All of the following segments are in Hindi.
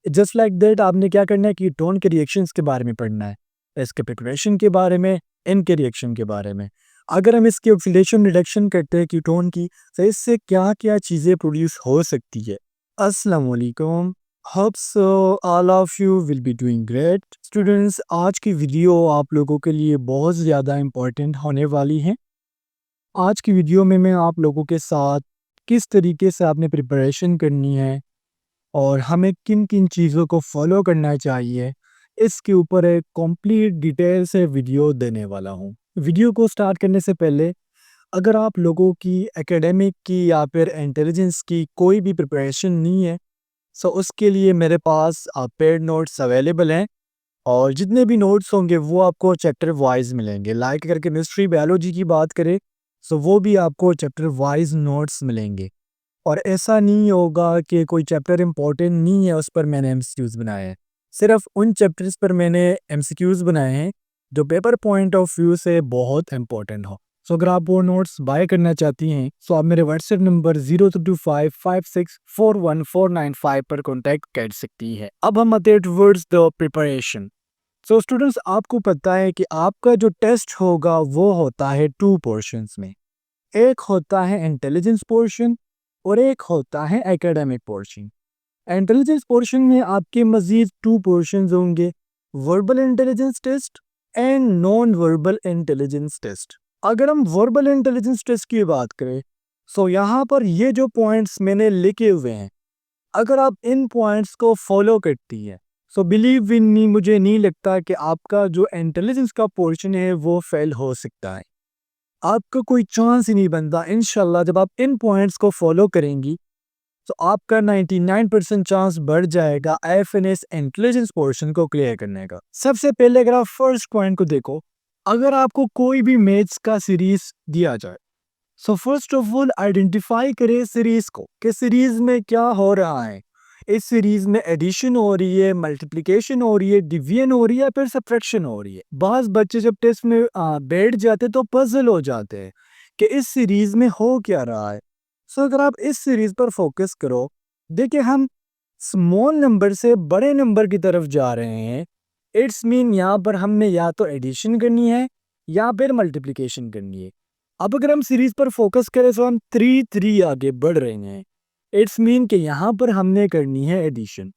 जस्ट लाइक दैट आपने क्या करना है कि टोन के रिएक्शंस के बारे में पढ़ना है, इसके प्रिपरेशन के बारे में, इनके रिएक्शन के बारे में। अगर हम इसकी ऑक्सीडेशन रिडक्शन करते हैं कीटोन की, तो इससे क्या-क्या चीज़ें प्रोड्यूस हो सकती है। अस्सलाम वालेकुम, hope so all of you will be doing great. Students, आज की वीडियो आप लोगों के लिए बहुत ज़्यादा इम्पोर्टेंट होने वाली है। आज की वीडियो में मैं आप लोगों के साथ किस तरीके से आपने प्रिपरेशन करनी है और हमें किन-किन चीज़ों को फॉलो करना चाहिए, इसके ऊपर एक कंप्लीट डिटेल से वीडियो देने वाला हूँ। वीडियो को स्टार्ट करने से पहले अगर आप लोगों की एकेडमिक की या फिर इंटेलिजेंस की कोई भी प्रिपरेशन नहीं है, सो उसके लिए मेरे पास पेड नोट्स अवेलेबल हैं और जितने भी नोट्स होंगे वो आपको चैप्टर वाइज मिलेंगे। लाइक अगर केमिस्ट्री, बायोलॉजी की बात करें, सो वो भी आपको चैप्टर वाइज नोट्स मिलेंगे। और ऐसा नहीं होगा कि कोई चैप्टर इम्पोर्टेंट नहीं है उस पर मैंने एमसीक्यूज़ बनाए हैं। सिर्फ उन चैप्टर्स पर मैंने एमसीक्यूज़ बनाए हैं जो पेपर पॉइंट ऑफ व्यू से बहुत इम्पोर्टेंट हो। सो अगर आप वो नोट्स बाय करना चाहती हैं तो आप मेरे व्हाट्सएप नंबर 022556419495 पर कॉन्टैक्ट कर सकती है। अब हम आते हैं towards the preparation. So students, आपको पता है कि आपका जो टेस्ट होगा वो होता है 2 पोर्शंस में। एक होता है इंटेलिजेंस पोर्शन और एक होता है एकेडमिक पोर्शन। इंटेलिजेंस पोर्शन में आपके मजीद 2 पोर्शंस होंगे, verbal intelligence test and non verbal intelligence test. अगर हम वर्बल इंटेलिजेंस टेस्ट की बात करें, सो यहाँ पर ये जो पॉइंट्स मैंने लिखे हुए हैं, अगर आप इन पॉइंट्स को फॉलो करती है, सो बिलीव इन मी, मुझे नहीं लगता कि आपका जो इंटेलिजेंस का पोर्शन है वो फेल हो सकता है। आपका कोई चांस ही नहीं बनता। इंशाल्लाह जब आप इन पॉइंट्स को फॉलो करेंगी तो आपका 99% चांस बढ़ जाएगा एफएनएस इंटेलिजेंस पोर्शन को क्लियर करने का। सबसे पहले अगर आप फर्स्ट पॉइंट को देखो, अगर आपको कोई भी मैथ्स का सीरीज दिया जाए, so first of all identify करें सीरीज को कि सीरीज में क्या हो रहा है। इस सीरीज में एडिशन हो रही है, मल्टीप्लिकेशन हो रही है, डिवीजन हो रही है, फिर सब्ट्रैक्शन हो रही है। बाज़ बच्चे जब टेस्ट में बैठ जाते तो पजल हो जाते हैं कि इस सीरीज में हो क्या रहा है। सो अगर आप इस सीरीज पर फोकस करो, देखिए हम स्मॉल नंबर से बड़े नंबर की तरफ जा रहे हैं। इट्स मीन यहाँ पर हमने या तो एडिशन करनी है या फिर मल्टीप्लिकेशन करनी है। अब अगर हम सीरीज पर फोकस करें तो हम 3 आगे बढ़ रहे हैं। इट्स मीन कि यहाँ पर हमने करनी है एडिशन।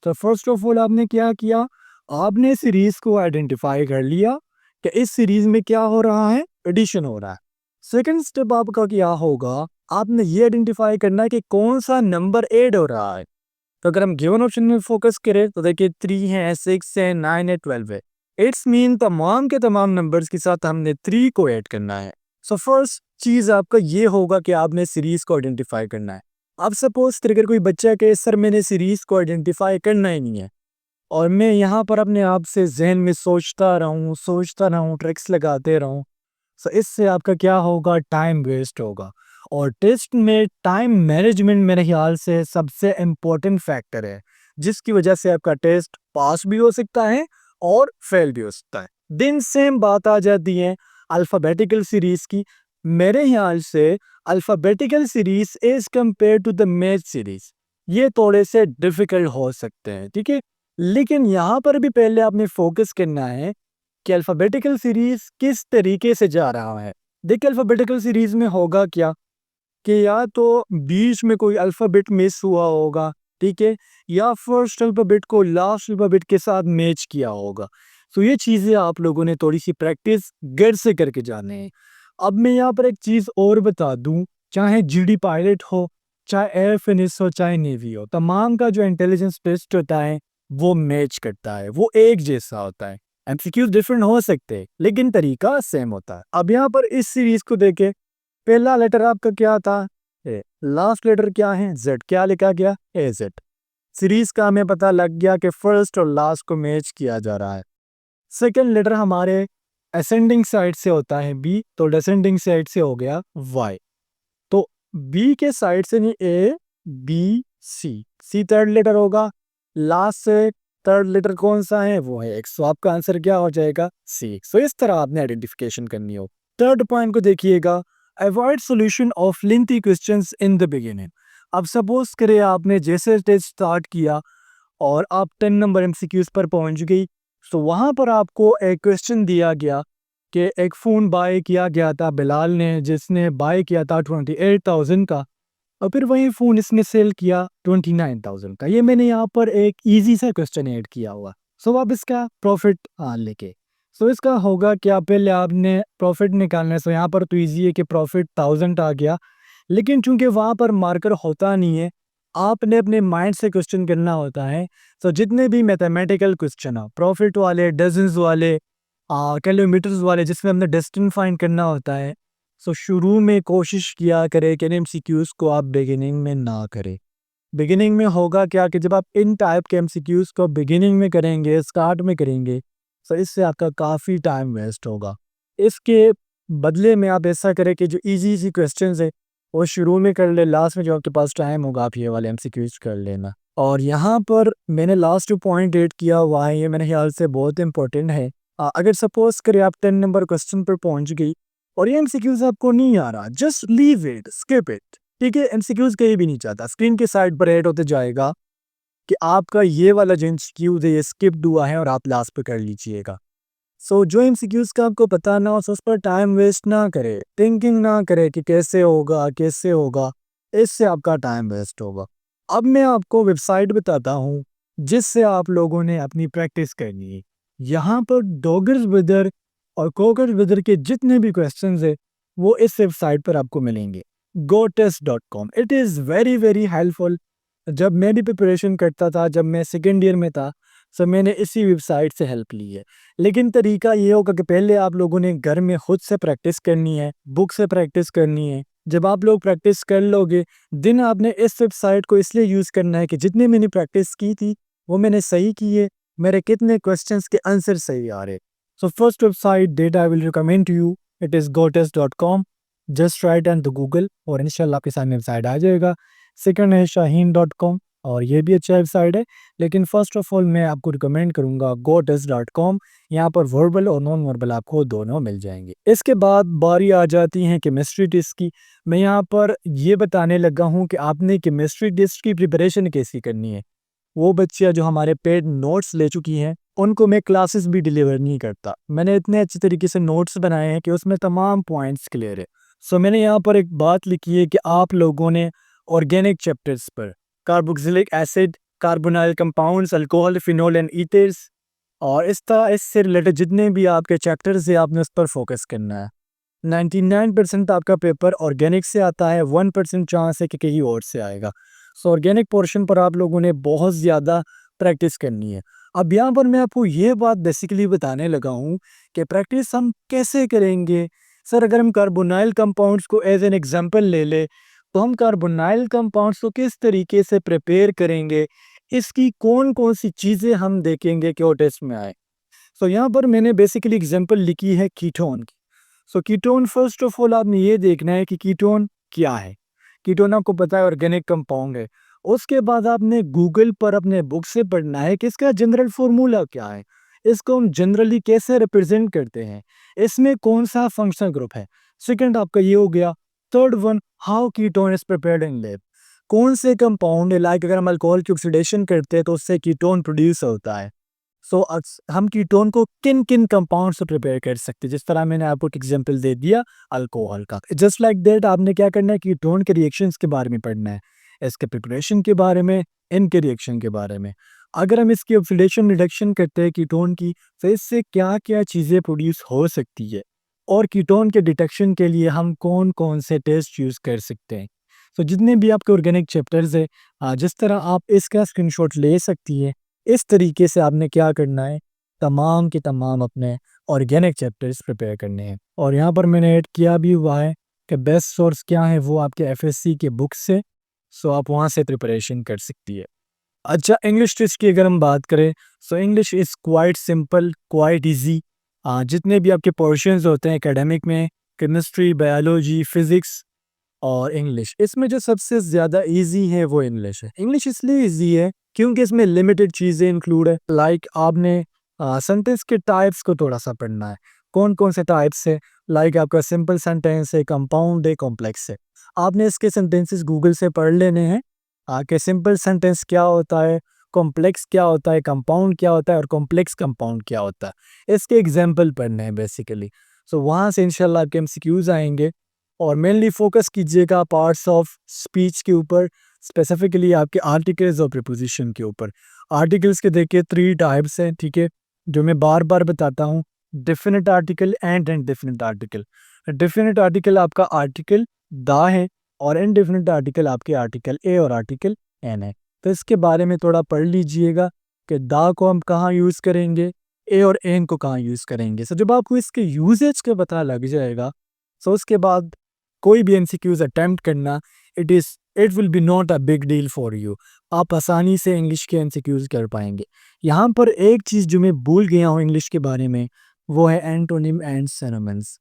तो फर्स्ट ऑफ ऑल आपने क्या किया, आपने सीरीज को आइडेंटिफाई कर लिया कि इस सीरीज में क्या हो रहा है, एडिशन हो रहा है। सेकंड स्टेप आपका क्या होगा, आपने ये आइडेंटिफाई करना है कि कौन सा नंबर ऐड हो रहा है। तो अगर हम गिवन ऑप्शन में फोकस करें तो देखिए 3 है, 6 है, 9 है, 12 है। इट्स मीन तमाम के तमाम नंबर्स के साथ हमने 3 को ऐड करना है। सो फर्स्ट चीज आपका ये होगा कि आपने सीरीज को आइडेंटिफाई करना है। अब सपोज अगर कोई बच्चा कहे सर मैंने सीरीज को आइडेंटिफाई करना ही नहीं है, और मैं यहाँ पर अपने आप से जहन में सोचता रहूँ, ट्रिक्स लगाते रहूँ, सो इससे आपका क्या होगा, टाइम वेस्ट होगा। और टेस्ट में टाइम मैनेजमेंट मेरे ख्याल से सबसे इम्पोर्टेंट फैक्टर है, जिसकी वजह से आपका टेस्ट पास भी हो सकता है और फेल भी हो सकता है। दिन सेम बात आ जाती है अल्फ़ाबेटिकल सीरीज की। मेरे ख्याल से alphabetical series as compare to the math series ये थोड़े से डिफिकल्ट हो सकते हैं, ठीक है। लेकिन यहाँ पर भी पहले आपने फोकस करना है कि अल्फ़ाबेटिकल सीरीज किस तरीके से जा रहा है। देखिए अल्फ़ाबेटिकल सीरीज में होगा क्या कि या तो बीच में कोई अल्फ़ाबेट मिस हुआ होगा, ठीक है, या फर्स्ट अल्फ़ाबेट को लास्ट अल्फ़ाबेट के साथ मैच किया होगा। तो ये चीज़ें आप लोगों ने थोड़ी-सी प्रैक्टिस घर से करके जाने हैं। अब मैं यहाँ पर एक चीज़ और बता दूँ, चाहे जीडी पायलट हो, चाहे एयर फिनिश हो, चाहे नेवी हो, तमाम का जो इंटेलिजेंस टेस्ट होता है, वो मैच करता है, वो एक जैसा होता है। एमसीक्यूज़ डिफरेंट हो सकते हैं, लेकिन तरीका सेम होता है। अब यहाँ पर इस सीरीज़ को देखें, पहला लेटर आपका क्या था, ए, लास्ट लेटर क्या है, जेड, क्या लिखा गया, ए जेड। सीरीज का हमें पता लग गया कि फर्स्ट और लास्ट को मैच किया जा रहा है। सेकंड लेटर हमारे असेंडिंग साइड से होता है बी, तो डिसेंडिंग साइड से हो गया वाई। तो बी के साइड से नहीं, A B C, C third letter होगा, लास्ट से थर्ड लेटर कौन सा है, वो है एक्स। तो आपका आंसर क्या हो जाएगा, सी। सो इस तरह आपने आइडेंटिफिकेशन करनी हो। थर्ड पॉइंट को देखिएगा, avoid solution of lengthy questions in the beginning. अब सपोज करें आपने जैसे टेस्ट स्टार्ट किया और आप 10 नंबर एमसीक्यूज पर पहुंच गई। तो वहाँ पर आपको एक क्वेश्चन दिया गया कि एक फ़ोन बाय किया गया था बिलाल ने, जिसने बाय किया था 28,000 का, और फिर वही फ़ोन इसने सेल किया 29,000 का। ये मैंने यहाँ पर एक ईज़ी सा क्वेश्चन ऐड किया हुआ। सो अब इसका प्रॉफ़िट लेके, सो इसका होगा क्या, पहले आपने प्रॉफ़िट निकालना है। सो यहाँ पर तो ईज़ी है कि प्रॉफ़िट 1000 आ गया, लेकिन चूँकि वहाँ पर मार्कर होता नहीं है, आपने अपने माइंड से क्वेश्चन करना होता है। सो जितने भी मैथमेटिकल क्वेश्चन हो, प्रॉफ़िट वाले, डज़न्स वाले, किलोमीटर्स वाले, जिसमें हमने डिस्टेंस फाइंड करना होता है, सो शुरू में कोशिश किया करें कि एमसीक्यूज़ को आप बिगिनिंग में ना करें। बिगिनिंग में होगा क्या कि जब आप इन टाइप के एमसीक्यूज़ को बिगिनिंग में करेंगे, स्टार्ट में करेंगे, तो इससे आपका काफ़ी टाइम वेस्ट होगा। इसके बदले में आप ऐसा करें कि जो ईज़ी क्वेश्चंस है वो शुरू में कर ले, लास्ट में जो आपके पास टाइम होगा आप ये वाले एमसीक्यूज़ कर लेना। और यहाँ पर मैंने लास्ट जो पॉइंट ऐड किया हुआ है, ये मेरे ख्याल से बहुत इंपॉर्टेंट है। अगर सपोज़ करें आप 10 नंबर क्वेश्चन पर पहुँच गई और ये एमसीक्यूज़ आपको नहीं आ रहा, just leave it, skip it. ठीक है, एमसीक्यूज़ कहीं भी नहीं चाहता, स्क्रीन के साइड पर ऐड होते जाएगा कि आपका ये वाला जो एमसीक्यूज़ है ये स्किप्ड हुआ है और आप लास्ट पे कर लीजिएगा। सो जो एमसीक्यूज़ का आपको पता ना हो, सो उस पर टाइम वेस्ट ना करें, थिंकिंग ना करें कि कैसे होगा, इससे आपका टाइम वेस्ट होगा। अब मैं आपको वेबसाइट बताता हूँ जिससे आप लोगों ने अपनी प्रैक्टिस करनी है। यहाँ पर डॉगर्स वेदर और कोकर वेदर के जितने भी क्वेश्चंस है वो इस वेबसाइट पर आपको मिलेंगे, gotest.com। It is very very helpful. जब मैं भी प्रिपरेशन करता था, जब मैं सेकेंड ईयर में था, सो मैंने इसी वेबसाइट से हेल्प ली है। लेकिन तरीका ये होगा कि पहले आप लोगों ने घर में खुद से प्रैक्टिस करनी है, बुक से प्रैक्टिस करनी है। जब आप लोग प्रैक्टिस कर लोगे, दिन आपने इस वेबसाइट को इसलिए यूज़ करना है कि जितनी मैंने प्रैक्टिस की थी वो मैंने सही की है, मेरे कितने क्वेश्चंस के आंसर सही आ रहे। So first website that I will recommend to you, it is gotest.com। Just write and the Google और इंशाल्लाह आपके सामने वेबसाइट आ जाएगा। सेकंड है shaheen.com, और ये भी अच्छा वेबसाइट है, लेकिन फर्स्ट ऑफ ऑल मैं आपको रिकमेंड करूँगा gotest.com। यहाँ पर वर्बल और नॉन वर्बल आपको दोनों मिल जाएंगे। इसके बाद बारी आ जाती है केमिस्ट्री टेस्ट की। मैं यहाँ पर ये बताने लगा हूँ कि आपने केमिस्ट्री टेस्ट की प्रिपरेशन कैसी करनी है। वो बच्चियाँ जो हमारे पेड नोट्स ले चुकी हैं, उनको मैं क्लासेस भी डिलीवर नहीं करता। मैंने इतने अच्छे तरीके से नोट्स बनाए हैं कि उसमें तमाम पॉइंट्स क्लियर है। सो मैंने यहाँ पर एक बात लिखी है कि आप लोगों ने ऑर्गेनिक चैप्टर्स पर carboxylic acid, carbonyl compounds, alcohol, phenol and ethers और इस तरह इससे रिलेटेड जितने भी आपके चैप्टर्स हैं आपने उस पर फोकस करना है। 99% आपका पेपर ऑर्गेनिक से आता है, 1% चांस है कि कहीं और से आएगा। सो ऑर्गेनिक पोर्शन पर आप लोगों ने बहुत ज़्यादा प्रैक्टिस करनी है। अब यहाँ पर मैं आपको ये बात बेसिकली बताने लगा हूँ कि प्रैक्टिस हम कैसे करेंगे। सर अगर हम कार्बोनाइल कंपाउंड्स को एज एन एग्जांपल ले ले, तो हम कार्बोनाइल कंपाउंड्स को किस तरीके से प्रिपेयर करेंगे, इसकी कौन कौन सी चीज़ें हम देखेंगे कि वो टेस्ट में आए। सो यहाँ पर मैंने बेसिकली एग्जांपल लिखी है कीटोन की। सो कीटोन फर्स्ट ऑफ ऑल आपने ये देखना है कि कीटोन क्या है। कीटोन आपको पता है ऑर्गेनिक कंपाउंड है। उसके बाद आपने गूगल पर अपने बुक से पढ़ना है कि इसका जनरल फार्मूला क्या है, इसको हम जनरली कैसे रिप्रेजेंट करते हैं, इसमें कौन सा फंक्शनल ग्रुप है। सेकंड आपका ये हो गया। Third one, how ketone is prepared in lab. कौन से कंपाउंड है, लाइक अगर हम अल्कोहल की ऑक्सीडेशन करते हैं तो उससे कीटोन प्रोड्यूस होता है। सो हम कीटोन को किन किन कंपाउंड से प्रिपेयर कर सकते हैं, जिस तरह मैंने आपको एक एग्जांपल दे दिया अल्कोहल का। जस्ट लाइक दैट आपने क्या करना है, कीटोन के रिएक्शंस के बारे में पढ़ना है, इसके प्रिपरेशन के बारे में, इनके रिएक्शन के बारे में। अगर हम इसकी ऑक्सीडेशन रिडक्शन करते हैं कीटोन की, तो इससे क्या क्या चीज़ें प्रोड्यूस हो सकती है, और कीटोन के डिटेक्शन के लिए हम कौन कौन से टेस्ट यूज़ कर सकते हैं। तो जितने भी आपके ऑर्गेनिक चैप्टर्स है, जिस तरह आप इसका स्क्रीनशॉट ले सकती है, इस तरीके से आपने क्या करना है, तमाम के तमाम अपने ऑर्गेनिक चैप्टर्स प्रिपेयर करने हैं। और यहाँ पर मैंने ऐड किया भी हुआ है कि बेस्ट सोर्स क्या है, वो आपके एफएससी के बुक से, सो आप वहाँ से प्रिपरेशन कर सकती है। अच्छा, इंग्लिश टेस्ट की अगर हम बात करें, so English is quite simple, quite easy. जितने भी आपके पोर्शंस होते हैं एकेडमिक में, केमिस्ट्री, बायोलॉजी, फिज़िक्स और इंग्लिश, इसमें जो सबसे ज़्यादा इजी है वो इंग्लिश है। इंग्लिश इसलिए इजी है क्योंकि इसमें लिमिटेड चीज़ें इंक्लूड है। लाइक आपने सेंटेंस के टाइप्स को थोड़ा सा पढ़ना है, कौन कौन से टाइप्स है। लाइक आपका सिंपल सेंटेंस है, कंपाउंड है, कॉम्प्लेक्स है। आपने इसके सेंटेंसेस गूगल से पढ़ लेने हैं कि सिंपल सेंटेंस क्या होता है, कॉम्प्लेक्स क्या होता है, कंपाउंड क्या होता है और कॉम्प्लेक्स कंपाउंड क्या होता है, इसके एग्जाम्पल पढ़ने हैं बेसिकली। सो वहाँ से इंशाल्लाह आपके एमसीक्यूज आएंगे और मेनली फोकस कीजिएगा पार्ट्स ऑफ स्पीच के ऊपर, स्पेसिफिकली आपके आर्टिकल्स और प्रीपोजिशन के ऊपर। आर्टिकल्स के देखिए 3 टाइप्स हैं, ठीक है, जो मैं बार बार बताता हूँ। Definite article and indefinite article. Definite article आपका आर्टिकल द है और इनडेफिनेट आर्टिकल आपके आर्टिकल ए और आर्टिकल एन है। तो इसके बारे में थोड़ा पढ़ लीजिएगा कि द को हम कहाँ यूज़ करेंगे, ए और एन को कहाँ यूज़ करेंगे। सो जब आपको इसके यूजेज का पता लग जाएगा, सो उसके बाद कोई भी एमसीक्यूज अटेम्प्ट करना it will be not a big deal for you. आप आसानी से इंग्लिश के एमसीक्यूज कर पाएंगे। यहाँ पर एक चीज़ जो मैं भूल गया हूँ इंग्लिश के बारे में, वो है antonym and synonyms.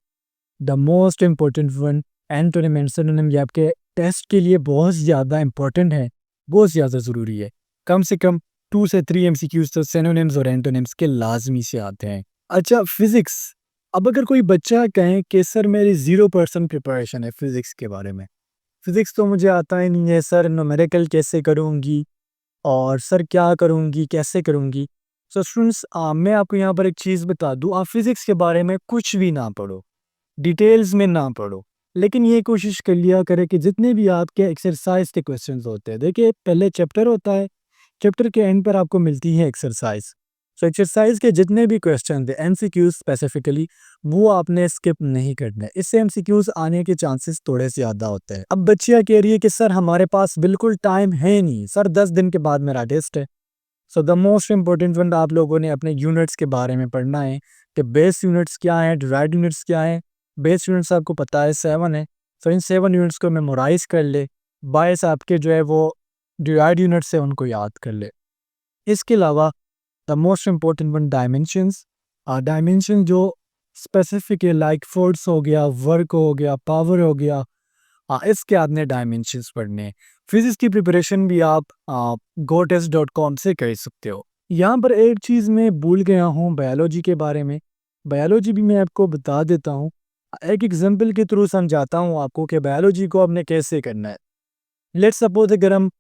The most important one, antonym and synonym, ये आपके टेस्ट के लिए बहुत ज़्यादा इम्पोर्टेंट है, बहुत ज़्यादा ज़रूरी है। कम से कम 2 से 3 एमसीक्यूज तो सिनोनिम्स और एंटोनिम्स के लाजमी से आते हैं। अच्छा, फिजिक्स। अब अगर कोई बच्चा कहे कि सर मेरी 0% प्रिपरेशन है फिजिक्स के बारे में, फिजिक्स तो मुझे आता ही नहीं है सर, न्यूमेरिकल कैसे करूँगी और सर क्या करूँगी, कैसे करूँगी। सो स्टूडेंट्स, मैं आपको यहाँ पर एक चीज़ बता दूँ, आप फिजिक्स के बारे में कुछ भी ना पढ़ो, डिटेल्स में ना पढ़ो, लेकिन ये कोशिश कर लिया करें कि जितने भी आपके एक्सरसाइज के क्वेश्चंस होते हैं, देखिए पहले चैप्टर होता है, चैप्टर के एंड पर आपको मिलती है एक्सरसाइज। सो एक्सरसाइज के जितने भी क्वेश्चन थे एमसीक्यूज स्पेसिफिकली, वो आपने स्किप नहीं करने, इससे एमसीक्यूज आने के चांसेस थोड़े से ज़्यादा होते हैं। अब बच्चियाँ कह रही है कि सर हमारे पास बिल्कुल टाइम है नहीं सर, 10 दिन के बाद मेरा टेस्ट है। So the most important one, आप लोगों ने अपने यूनिट्स के बारे में पढ़ना है कि बेस यूनिट्स क्या हैं, डिराइव्ड यूनिट्स क्या हैं। बेस यूनिट्स आपको पता है 7 है, सो इन 7 यूनिट्स को मेमोराइज कर ले। बायस आपके जो है वो डिराइव्ड यूनिट्स है, उनको याद कर ले। इसके अलावा the most important one, dimensions. Dimension जो स्पेसिफिक है, लाइक फोर्स हो गया, वर्क हो गया, पावर हो गया, इसके आपने डायमेंशंस पढ़ने हैं। फिजिक्स की प्रिपरेशन भी आप gotest.com से कर सकते हो। यहाँ पर एक चीज़ मैं भूल गया हूँ बायोलॉजी के बारे में, बायोलॉजी भी मैं आपको बता देता हूँ। एक एग्जांपल के थ्रू समझाता हूँ आपको कि बायोलॉजी को आपने कैसे करना है। लेट्स सपोज अगर हम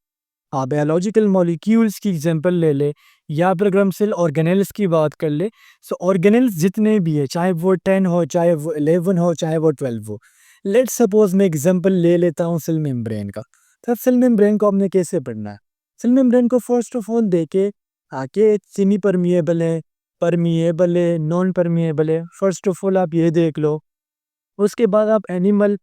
बायोलॉजिकल मॉलिक्यूल्स की एग्जांपल ले ले, या फिर अगर हम सेल ऑर्गेनेल्स की बात कर ले, सो ऑर्गेनेल्स जितने भी है, चाहे वो 10 हो, चाहे वो 11 हो, चाहे वो 12 हो। लेट्स सपोज मैं एग्जांपल ले लेता हूँ सेल मेम्ब्रेन का। तो सेल मेम्ब्रेन को आपने कैसे पढ़ना है? सेल मेम्ब्रेन को फर्स्ट ऑफ ऑल देखे आके सेमी परमिएबल है, नॉन परमिएबल है, फर्स्ट ऑफ ऑल आप ये देख लो। उसके बाद आप एनिमल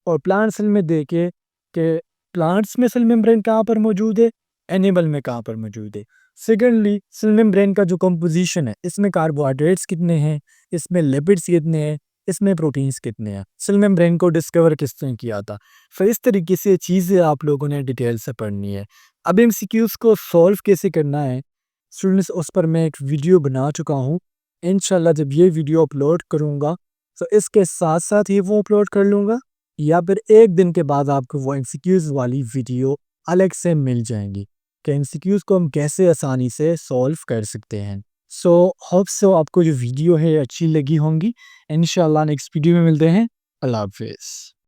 और प्लांट सेल में देखे कि प्लांट्स में सेल मेम्ब्रेन कहाँ पर मौजूद है, एनिमल में कहाँ पर मौजूद है। सेकेंडली, सेल मेम्ब्रेन का जो कंपोजिशन है, इसमें कार्बोहाइड्रेट्स कितने हैं, इसमें लिपिड्स कितने हैं, इसमें प्रोटीन्स कितने हैं, सेल मेम्ब्रेन को डिस्कवर किसने किया था। फिर इस तरीके से चीज़ें आप लोगों ने डिटेल से पढ़नी है। अब एमसीक्यूज को सॉल्व कैसे करना है स्टूडेंट्स, उस पर मैं एक वीडियो बना चुका हूँ। इंशाल्लाह जब ये वीडियो अपलोड करूँगा, तो इसके साथ साथ ही वो अपलोड कर लूँगा, या फिर एक दिन के बाद आपको वो एमसीक्यूज वाली वीडियो अलग से मिल जाएंगी कि एमसीक्यूज को हम कैसे आसानी से सॉल्व कर सकते हैं। सो होप सो आपको जो वीडियो है अच्छी लगी होंगी। इंशाल्लाह नेक्स्ट वीडियो में मिलते हैं। अल्लाह हाफिज़।